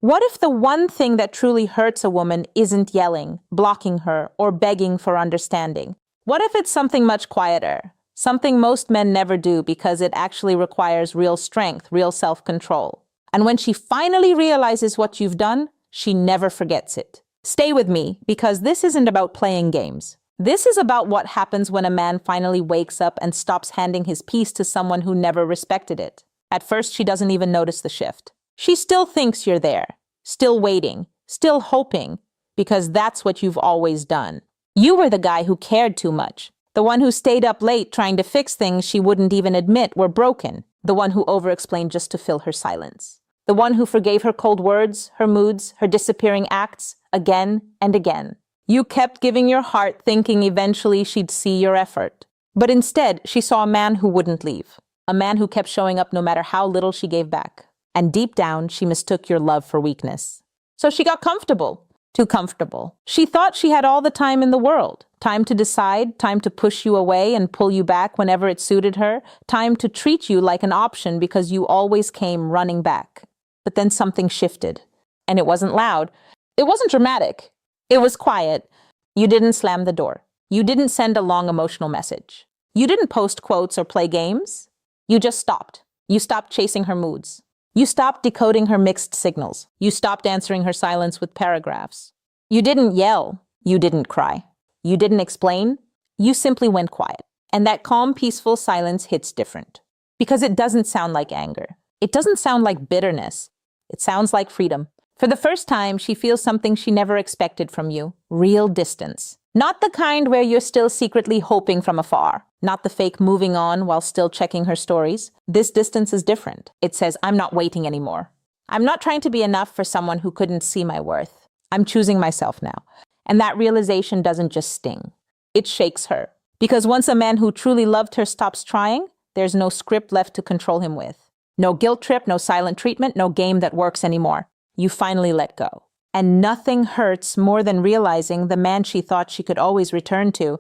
What if the one thing that truly hurts a woman isn't yelling, blocking her, or begging for understanding? What if it's something much quieter? Something most men never do because it actually requires real strength, real self-control. And when she finally realizes what you've done, she never forgets it. Stay with me, because this isn't about playing games. This is about what happens when a man finally wakes up and stops handing his peace to someone who never respected it. At first, she doesn't even notice the shift. She still thinks you're there, still waiting, still hoping, because that's what you've always done. You were the guy who cared too much, the one who stayed up late trying to fix things she wouldn't even admit were broken, the one who over-explained just to fill her silence, the one who forgave her cold words, her moods, her disappearing acts, again and again. You kept giving your heart thinking eventually she'd see your effort. But instead, she saw a man who wouldn't leave, a man who kept showing up no matter how little she gave back. And deep down, she mistook your love for weakness. So she got comfortable. Too comfortable. She thought she had all the time in the world. Time to decide, time to push you away and pull you back whenever it suited her, time to treat you like an option because you always came running back. But then something shifted. And it wasn't loud. It wasn't dramatic. It was quiet. You didn't slam the door. You didn't send a long emotional message. You didn't post quotes or play games. You just stopped. You stopped chasing her moods. You stopped decoding her mixed signals. You stopped answering her silence with paragraphs. You didn't yell. You didn't cry. You didn't explain. You simply went quiet. And that calm, peaceful silence hits different. Because it doesn't sound like anger. It doesn't sound like bitterness. It sounds like freedom. For the first time, she feels something she never expected from you. Real distance. Not the kind where you're still secretly hoping from afar. Not the fake moving on while still checking her stories. This distance is different. It says, I'm not waiting anymore. I'm not trying to be enough for someone who couldn't see my worth. I'm choosing myself now. And that realization doesn't just sting. It shakes her. Because once a man who truly loved her stops trying, there's no script left to control him with. No guilt trip, no silent treatment, no game that works anymore. You finally let go. And nothing hurts more than realizing the man she thought she could always return to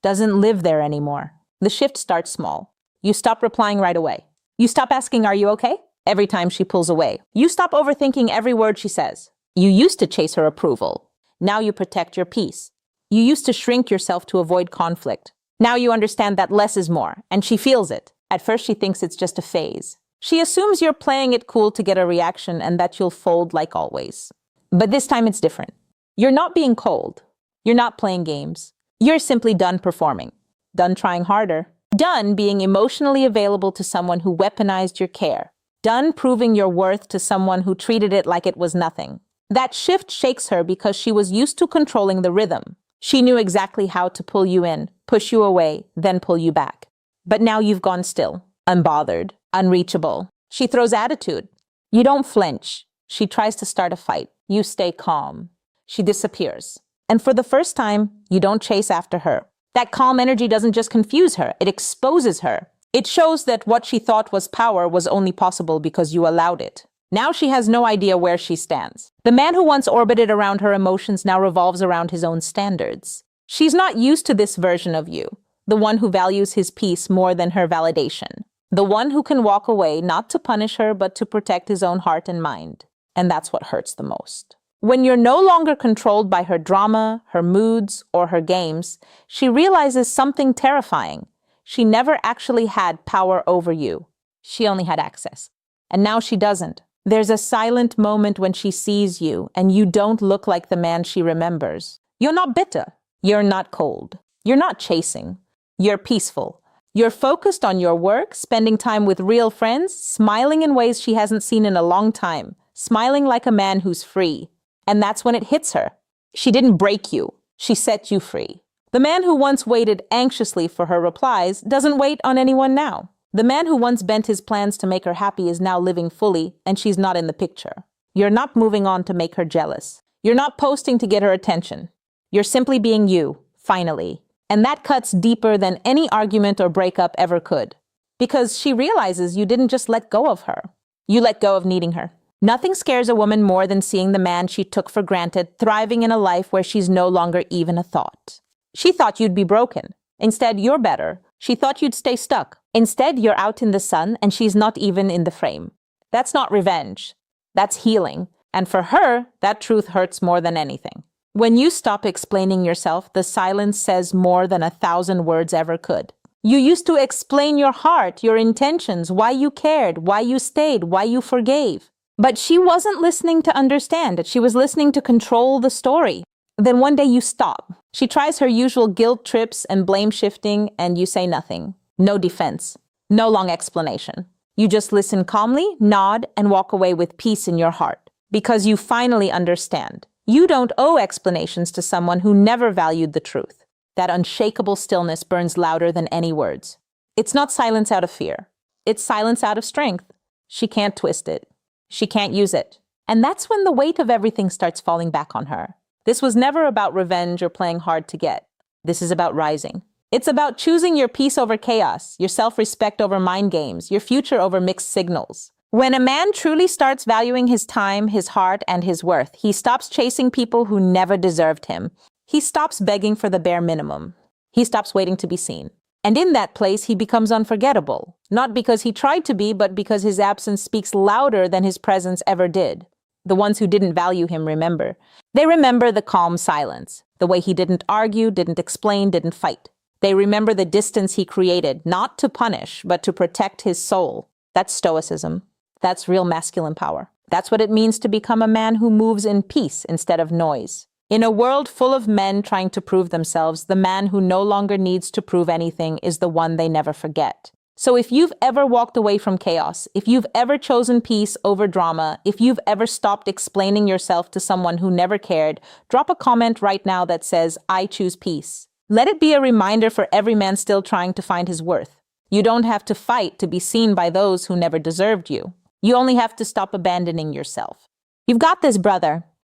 doesn't live there anymore. The shift starts small. You stop replying right away. You stop asking, are you okay? Every time she pulls away. You stop overthinking every word she says. You used to chase her approval. Now you protect your peace. You used to shrink yourself to avoid conflict. Now you understand that less is more, and she feels it. At first she thinks it's just a phase. She assumes you're playing it cool to get a reaction and that you'll fold like always. But this time it's different. You're not being cold. You're not playing games. You're simply done performing. Done trying harder. Done being emotionally available to someone who weaponized your care. Done proving your worth to someone who treated it like it was nothing. That shift shakes her because she was used to controlling the rhythm. She knew exactly how to pull you in, push you away, then pull you back. But now you've gone still, unbothered, unreachable. She throws attitude. You don't flinch. She tries to start a fight. You stay calm. She disappears. And for the first time, you don't chase after her. That calm energy doesn't just confuse her, it exposes her. It shows that what she thought was power was only possible because you allowed it. Now she has no idea where she stands. The man who once orbited around her emotions now revolves around his own standards. She's not used to this version of you, the one who values his peace more than her validation. The one who can walk away not to punish her but to protect his own heart and mind. And that's what hurts the most. When you're no longer controlled by her drama, her moods, or her games, she realizes something terrifying. She never actually had power over you. She only had access. And now she doesn't. There's a silent moment when she sees you, and you don't look like the man she remembers. You're not bitter. You're not cold. You're not chasing. You're peaceful. You're focused on your work, spending time with real friends, smiling in ways she hasn't seen in a long time, smiling like a man who's free. And that's when it hits her. She didn't break you. She set you free. The man who once waited anxiously for her replies doesn't wait on anyone now. The man who once bent his plans to make her happy is now living fully, and she's not in the picture. You're not moving on to make her jealous. You're not posting to get her attention. You're simply being you, finally. And that cuts deeper than any argument or breakup ever could. Because she realizes you didn't just let go of her. You let go of needing her. Nothing scares a woman more than seeing the man she took for granted thriving in a life where she's no longer even a thought. She thought you'd be broken. Instead, you're better. She thought you'd stay stuck. Instead, you're out in the sun and she's not even in the frame. That's not revenge. That's healing. And for her, that truth hurts more than anything. When you stop explaining yourself, the silence says more than 1,000 words ever could. You used to explain your heart, your intentions, why you cared, why you stayed, why you forgave. But she wasn't listening to understand. She was listening to control the story. Then one day you stop. She tries her usual guilt trips and blame shifting, and you say nothing. No defense. No long explanation. You just listen calmly, nod, and walk away with peace in your heart. Because you finally understand. You don't owe explanations to someone who never valued the truth. That unshakable stillness burns louder than any words. It's not silence out of fear. It's silence out of strength. She can't twist it. She can't use it. And that's when the weight of everything starts falling back on her. This was never about revenge or playing hard to get. This is about rising. It's about choosing your peace over chaos, your self-respect over mind games, your future over mixed signals. When a man truly starts valuing his time, his heart, and his worth, he stops chasing people who never deserved him. He stops begging for the bare minimum. He stops waiting to be seen. And in that place, he becomes unforgettable. Not because he tried to be, but because his absence speaks louder than his presence ever did. The ones who didn't value him remember. They remember the calm silence, the way he didn't argue, didn't explain, didn't fight. They remember the distance he created, not to punish, but to protect his soul. That's Stoicism. That's real masculine power. That's what it means to become a man who moves in peace instead of noise. In a world full of men trying to prove themselves, the man who no longer needs to prove anything is the one they never forget. So if you've ever walked away from chaos, if you've ever chosen peace over drama, if you've ever stopped explaining yourself to someone who never cared, drop a comment right now that says, "I choose peace." Let it be a reminder for every man still trying to find his worth. You don't have to fight to be seen by those who never deserved you. You only have to stop abandoning yourself. You've got this, brother.